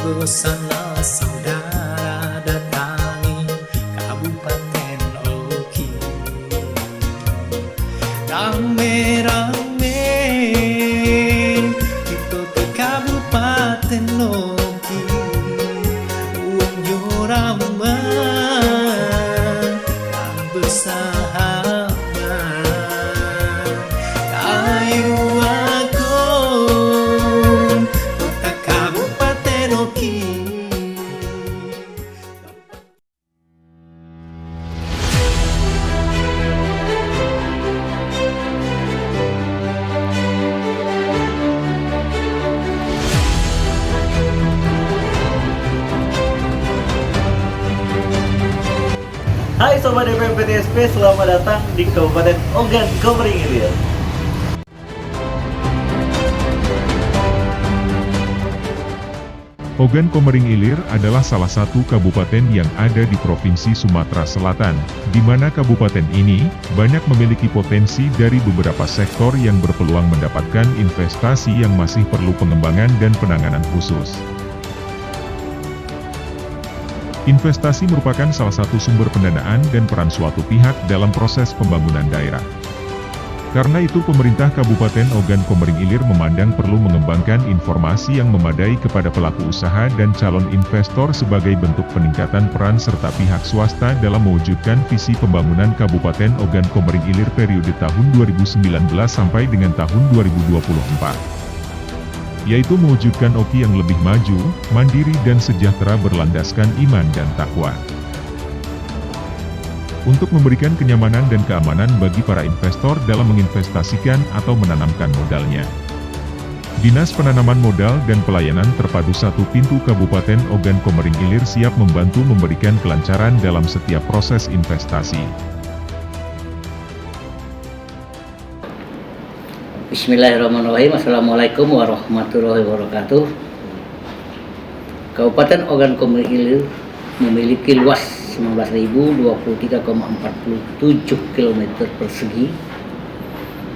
Sana saudara datangi Kabupaten Oki, rame-rame kita ke Kabupaten Oki, unjuk ramai dan bersahabat. Ayo aku kota Kabupaten Oki. Hai Sobat DPM PTSP, selamat datang di Kabupaten Ogan Komering Ilir. Ogan Komering Ilir adalah salah satu kabupaten yang ada di Provinsi Sumatera Selatan, di mana kabupaten ini banyak memiliki potensi dari beberapa sektor yang berpeluang mendapatkan investasi yang masih perlu pengembangan dan penanganan khusus. Investasi merupakan salah satu sumber pendanaan dan peran suatu pihak dalam proses pembangunan daerah. Karena itu pemerintah Kabupaten Ogan Komering Ilir memandang perlu mengembangkan informasi yang memadai kepada pelaku usaha dan calon investor sebagai bentuk peningkatan peran serta pihak swasta dalam mewujudkan visi pembangunan Kabupaten Ogan Komering Ilir periode tahun 2019 sampai dengan tahun 2024. Yaitu mewujudkan Oki yang lebih maju, mandiri dan sejahtera berlandaskan iman dan takwa. Untuk memberikan kenyamanan dan keamanan bagi para investor dalam menginvestasikan atau menanamkan modalnya. Dinas Penanaman Modal dan Pelayanan Terpadu Satu Pintu Kabupaten Ogan Komering Ilir siap membantu memberikan kelancaran dalam setiap proses investasi. Bismillahirrahmanirrahim. Assalamualaikum warahmatullahi wabarakatuh. Kabupaten Ogan Komering Ilir memiliki luas 19.023,47 km persegi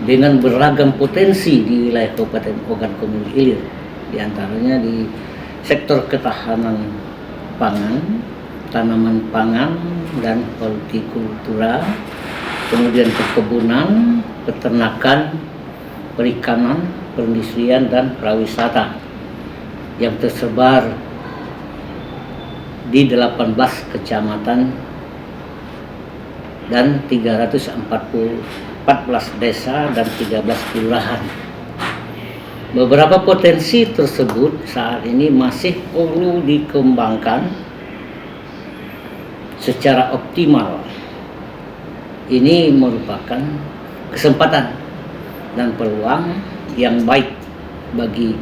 dengan beragam potensi di wilayah Kabupaten Ogan Komering Ilir, di antaranya di sektor ketahanan pangan, tanaman pangan dan hortikultura, kemudian perkebunan, peternakan, perikanan, perindustrian, dan pariwisata yang tersebar di 18 kecamatan dan 14 desa dan 13 kelurahan. Beberapa potensi tersebut saat ini masih perlu dikembangkan secara optimal. Ini merupakan kesempatan dan peluang yang baik bagi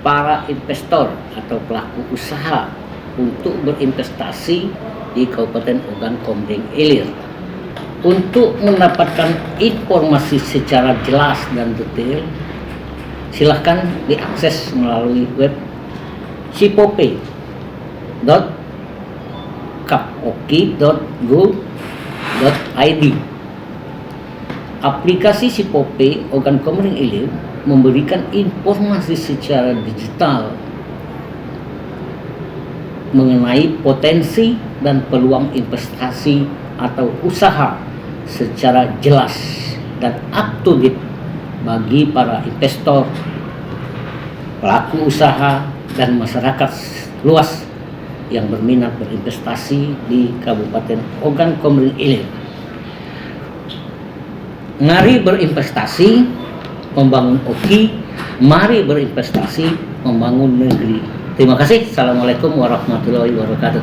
para investor atau pelaku usaha untuk berinvestasi di Kabupaten Ogan Komering Ilir. Untuk mendapatkan informasi secara jelas dan detail, silahkan diakses melalui web sipope.kapoki.go.id. Aplikasi Sipope Ogan Komering Ilir memberikan informasi secara digital mengenai potensi dan peluang investasi atau usaha secara jelas dan up to date bagi para investor, pelaku usaha, dan masyarakat luas yang berminat berinvestasi di Kabupaten Ogan Komering Ilir. Mari berinvestasi, membangun Oki, mari berinvestasi, membangun negeri. Terima kasih. Assalamualaikum warahmatullahi wabarakatuh.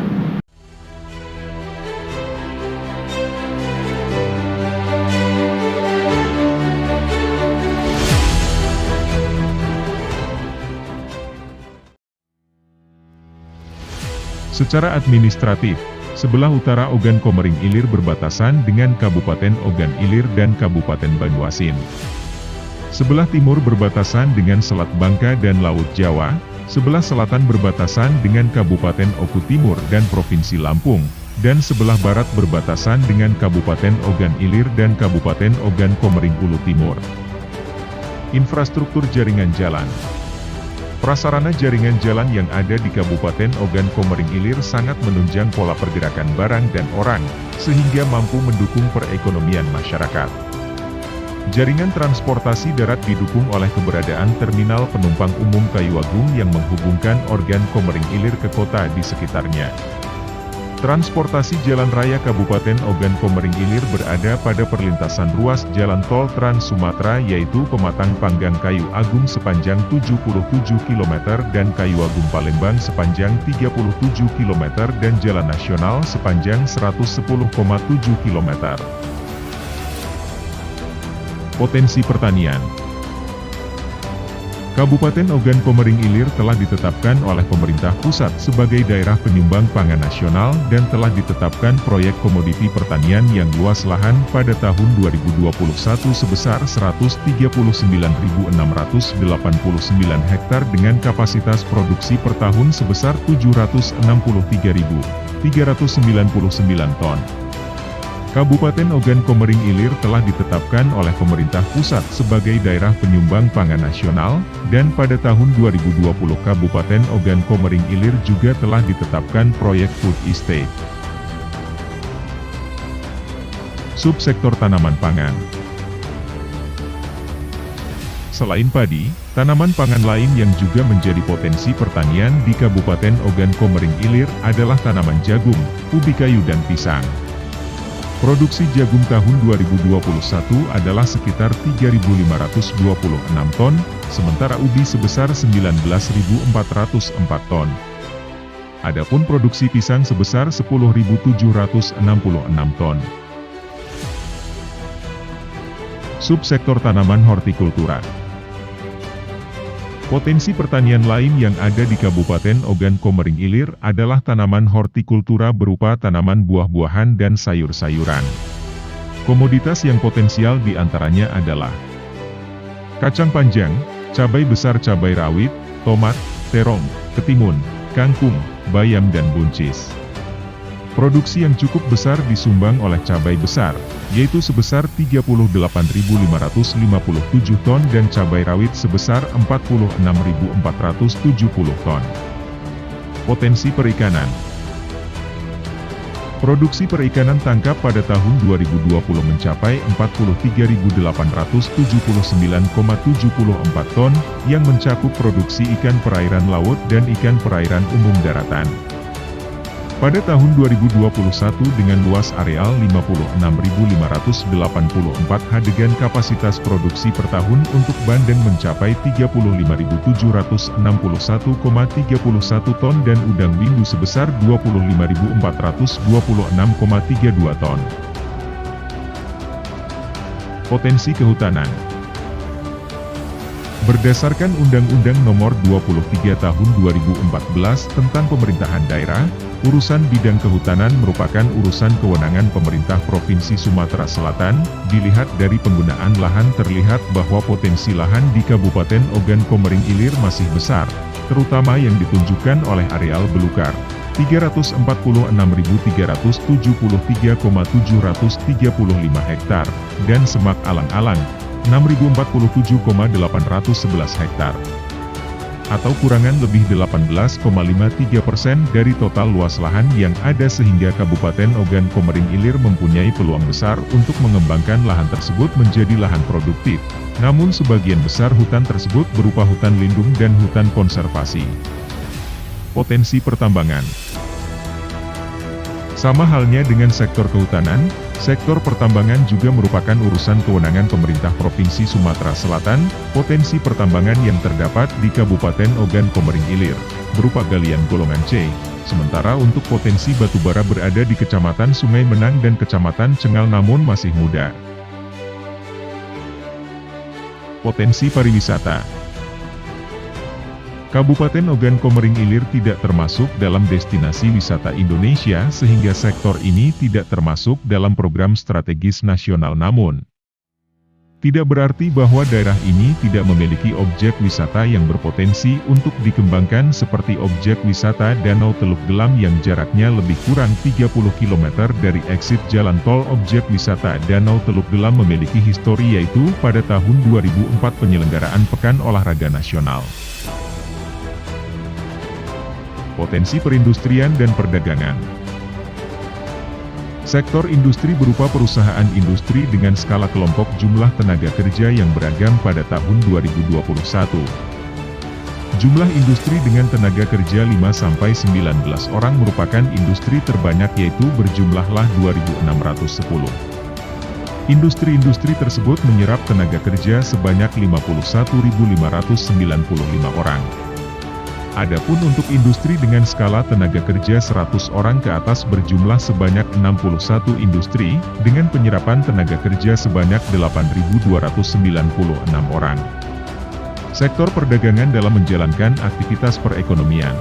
Secara administratif, sebelah utara Ogan Komering Ilir berbatasan dengan Kabupaten Ogan Ilir dan Kabupaten Banyuasin. Sebelah timur berbatasan dengan Selat Bangka dan Laut Jawa, sebelah selatan berbatasan dengan Kabupaten Oku Timur dan Provinsi Lampung, dan sebelah barat berbatasan dengan Kabupaten Ogan Ilir dan Kabupaten Ogan Komering Ulu Timur. Infrastruktur jaringan jalan. Prasarana jaringan jalan yang ada di Kabupaten Ogan Komering Ilir sangat menunjang pola pergerakan barang dan orang, sehingga mampu mendukung perekonomian masyarakat. Jaringan transportasi darat didukung oleh keberadaan terminal penumpang umum Kayu Agung yang menghubungkan Ogan Komering Ilir ke kota di sekitarnya. Transportasi jalan raya Kabupaten Ogan Komering Ilir berada pada perlintasan ruas jalan tol Trans Sumatera yaitu Pematang Panggang Kayu Agung sepanjang 77 km dan Kayu Agung Palembang sepanjang 37 km dan Jalan Nasional sepanjang 110,7 km. Potensi pertanian. Kabupaten Ogan Komering Ilir telah ditetapkan oleh pemerintah pusat sebagai daerah penyumbang pangan nasional dan telah ditetapkan proyek komoditi pertanian yang luas lahan pada tahun 2021 sebesar 139.689 hektar dengan kapasitas produksi per tahun sebesar 763.399 ton. Kabupaten Ogan Komering Ilir telah ditetapkan oleh pemerintah pusat sebagai daerah penyumbang pangan nasional, dan pada tahun 2020 Kabupaten Ogan Komering Ilir juga telah ditetapkan proyek food estate. Subsektor tanaman pangan. Selain padi, tanaman pangan lain yang juga menjadi potensi pertanian di Kabupaten Ogan Komering Ilir adalah tanaman jagung, ubi kayu dan pisang. Produksi jagung tahun 2021 adalah sekitar 3.526 ton, sementara ubi sebesar 19.404 ton. Adapun produksi pisang sebesar 10.766 ton. Subsektor tanaman hortikultura. Potensi pertanian lain yang ada di Kabupaten Ogan Komering Ilir adalah tanaman hortikultura berupa tanaman buah-buahan dan sayur-sayuran. Komoditas yang potensial diantaranya adalah kacang panjang, cabai besar cabai rawit, tomat, terong, ketimun, kangkung, bayam dan buncis. Produksi yang cukup besar disumbang oleh cabai besar, yaitu sebesar 38.557 ton dan cabai rawit sebesar 46.470 ton. Potensi perikanan. Produksi perikanan tangkap pada tahun 2020 mencapai 43.879,74 ton, yang mencakup produksi ikan perairan laut dan ikan perairan umum daratan. Pada tahun 2021 dengan luas areal 56.584 ha dengan kapasitas produksi per tahun untuk bandeng mencapai 35.761,31 ton dan udang windu sebesar 25.426,32 ton. Potensi kehutanan. Berdasarkan Undang-Undang Nomor 23 Tahun 2014 tentang Pemerintahan Daerah, urusan bidang kehutanan merupakan urusan kewenangan pemerintah Provinsi Sumatera Selatan. Dilihat dari penggunaan lahan terlihat bahwa potensi lahan di Kabupaten Ogan Komering Ilir masih besar, terutama yang ditunjukkan oleh areal belukar 346.373,735 hektar, dan semak alang-alang 6.047,811 hektar, atau kurangan lebih 18,53% dari total luas lahan yang ada, sehingga Kabupaten Ogan Komering Ilir mempunyai peluang besar untuk mengembangkan lahan tersebut menjadi lahan produktif. Namun sebagian besar hutan tersebut berupa hutan lindung dan hutan konservasi. Potensi pertambangan. Sama halnya dengan sektor kehutanan, sektor pertambangan juga merupakan urusan kewenangan pemerintah Provinsi Sumatera Selatan. Potensi pertambangan yang terdapat di Kabupaten Ogan Komering Ilir berupa galian golongan C, sementara untuk potensi batubara berada di Kecamatan Sungai Menang dan Kecamatan Cengal namun masih muda. Potensi pariwisata. Kabupaten Ogan Komering Ilir tidak termasuk dalam destinasi wisata Indonesia sehingga sektor ini tidak termasuk dalam program strategis nasional, namun tidak berarti bahwa daerah ini tidak memiliki objek wisata yang berpotensi untuk dikembangkan seperti objek wisata Danau Teluk Gelam yang jaraknya lebih kurang 30 km dari eksit jalan tol. Objek wisata Danau Teluk Gelam memiliki histori, yaitu pada tahun 2004 penyelenggaraan Pekan Olahraga Nasional. Potensi perindustrian dan perdagangan. Sektor industri berupa perusahaan industri dengan skala kelompok jumlah tenaga kerja yang beragam pada tahun 2021. Jumlah industri dengan tenaga kerja 5-19 orang merupakan industri terbanyak yaitu berjumlahlah 2.610. Industri-industri tersebut menyerap tenaga kerja sebanyak 51.595 orang. Adapun untuk industri dengan skala tenaga kerja 100 orang ke atas berjumlah sebanyak 61 industri, dengan penyerapan tenaga kerja sebanyak 8.296 orang. Sektor perdagangan dalam menjalankan aktivitas perekonomian.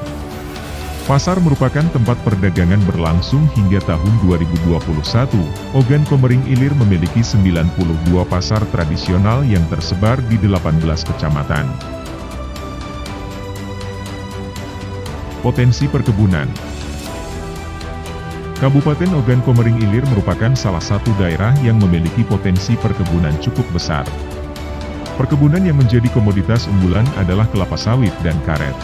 Pasar merupakan tempat perdagangan berlangsung hingga tahun 2021. Ogan Komering Ilir memiliki 92 pasar tradisional yang tersebar di 18 kecamatan. Potensi perkebunan. Kabupaten Ogan Komering Ilir merupakan salah satu daerah yang memiliki potensi perkebunan cukup besar. Perkebunan yang menjadi komoditas unggulan adalah kelapa sawit dan karet.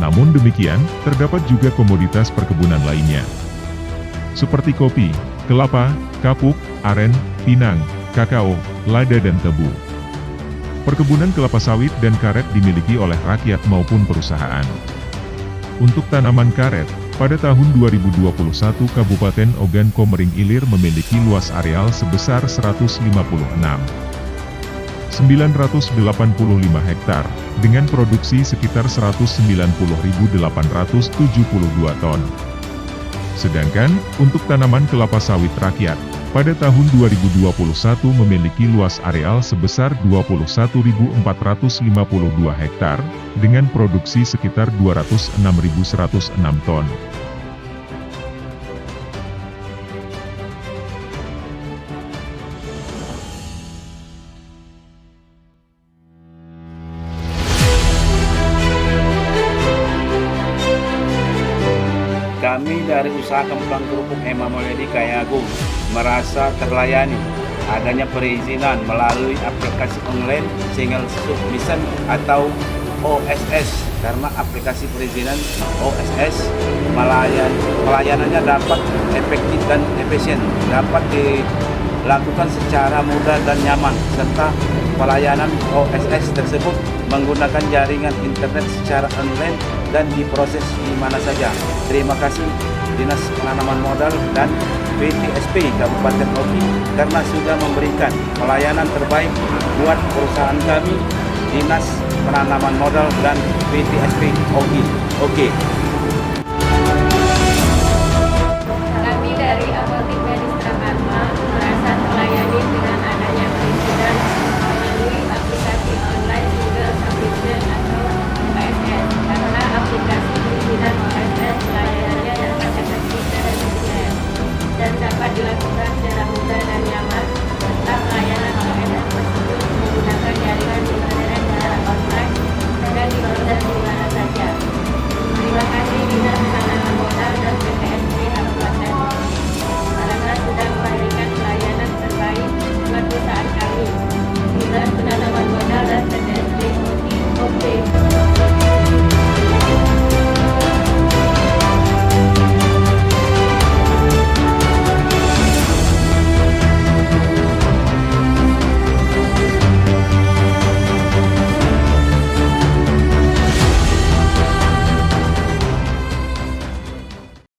Namun demikian, terdapat juga komoditas perkebunan lainnya, seperti kopi, kelapa, kapuk, aren, pinang, kakao, lada dan tebu. Perkebunan kelapa sawit dan karet dimiliki oleh rakyat maupun perusahaan. Untuk tanaman karet, pada tahun 2021 Kabupaten Ogan Komering Ilir memiliki luas areal sebesar 156.985 hektar, dengan produksi sekitar 190.872 ton. Sedangkan, untuk tanaman kelapa sawit rakyat, pada tahun 2021 memiliki luas areal sebesar 21.452 hektar, dengan produksi sekitar 206.106 ton. Kami dari usaha kembang kerupuk Emma Maulidi Kayagung merasa terlayani adanya perizinan melalui aplikasi online single submission atau OSS, karena aplikasi perizinan OSS pelayanannya dapat efektif dan efisien, dapat dilakukan secara mudah dan nyaman, serta pelayanan OSS tersebut menggunakan jaringan internet secara online dan diproses di mana saja. Terima kasih Dinas Penanaman Modal dan PTSP Kabupaten Ogi karena sudah memberikan pelayanan terbaik buat perusahaan kami, Dinas Penanaman Modal dan PTSP Ogi. Oke.